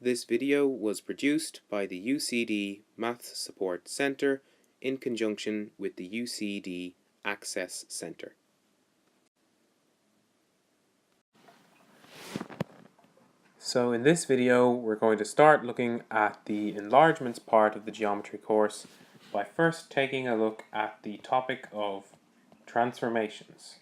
This video was produced by the UCD Maths Support Centre in conjunction with the UCD Access Centre. So in this video we're going to start looking at the enlargements part of the geometry course by first taking a look at the topic of transformations.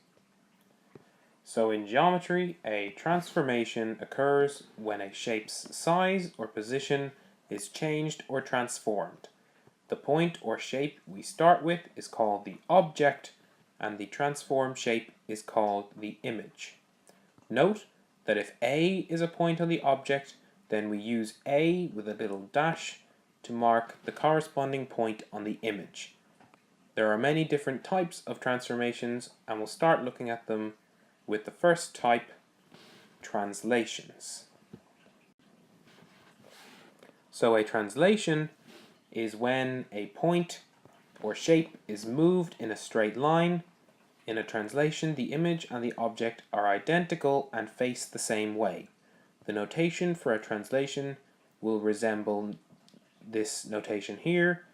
So in geometry, a transformation occurs when a shape's size or position is changed or transformed. The point or shape we start with is called the object, and the transformed shape is called the image. Note that if A is a point on the object, then we use A with a little dash to mark the corresponding point on the image. There are many different types of transformations, and we'll start looking at them with the first type, translations. So a translation is when a point or shape is moved in a straight line. In a translation, the image and the object are identical and face the same way. The notation for a translation will resemble this notation here,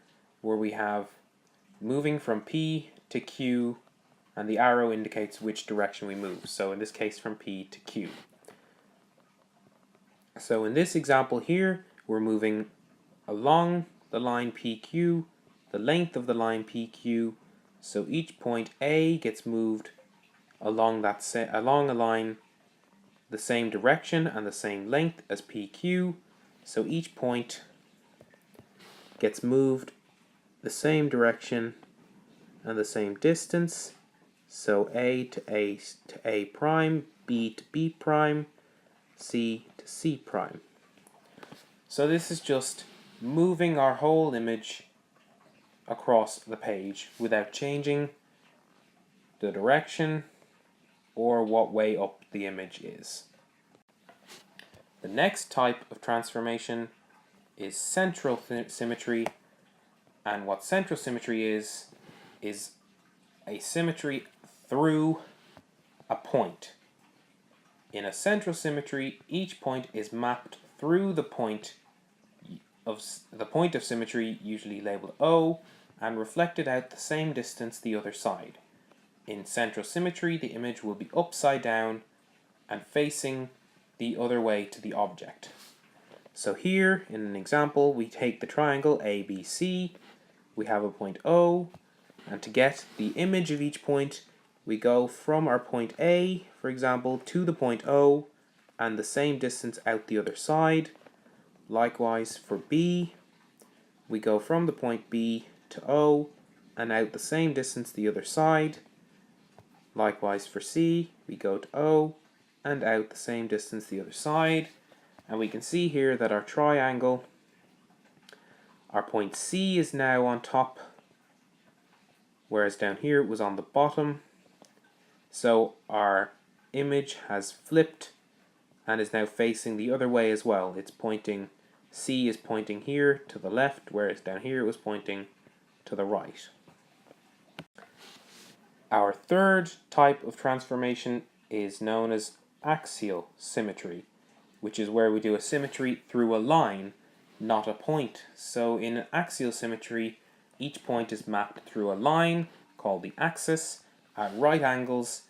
where we have moving from P to Q, and the arrow indicates which direction we move. So in this case, from P to Q. So in this example here, we're moving along the line PQ, the length of the line PQ. So each point A gets moved along a line the same direction and the same length as PQ. So each point gets moved the same direction and the same distance. So A to A prime, B to B prime, C to C prime. So this is just moving our whole image across the page without changing the direction or what way up the image is. The next type of transformation is central symmetry, and what central symmetry is a symmetry through a point. In a central symmetry, each point is mapped through the point of symmetry, usually labeled O, and reflected out the same distance the other side. In central symmetry, the image will be upside down and facing the other way to the object. So here, in an example, we take the triangle ABC, we have a point O, and to get the image of each point, we go from our point A, for example, to the point O, and the same distance out the other side. Likewise, for B, we go from the point B to O, and out the same distance the other side. Likewise, for C, we go to O, and out the same distance the other side. And we can see here that our triangle, our point C is now on top, whereas down here it was on the bottom. So our image has flipped and is now facing the other way as well. It's pointing, C is pointing here to the left, whereas down here it was pointing to the right. Our third type of transformation is known as axial symmetry, which is where we do a symmetry through a line, not a point. So in axial symmetry, each point is mapped through a line called the axis at right angles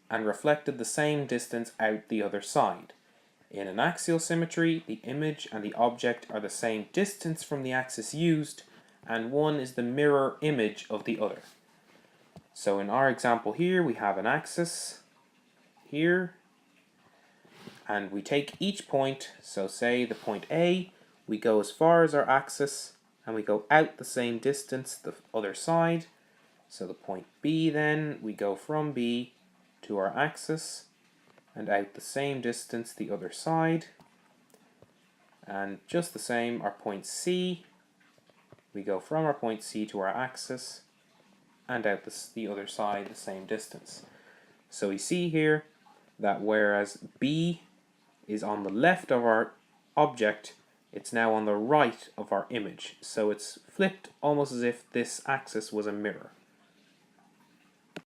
and reflected the same distance out the other side. In an axial symmetry, the image and the object are the same distance from the axis used, and one is the mirror image of the other. So in our example here, we have an axis here, and we take each point, so say the point A, we go as far as our axis, and we go out the same distance the other side. So the point B then, we go from B to our axis, and out the same distance the other side. And just the same, our point C, we go from our point C to our axis, and out the other side the same distance. So we see here that whereas B is on the left of our object, it's now on the right of our image. So it's flipped almost as if this axis was a mirror.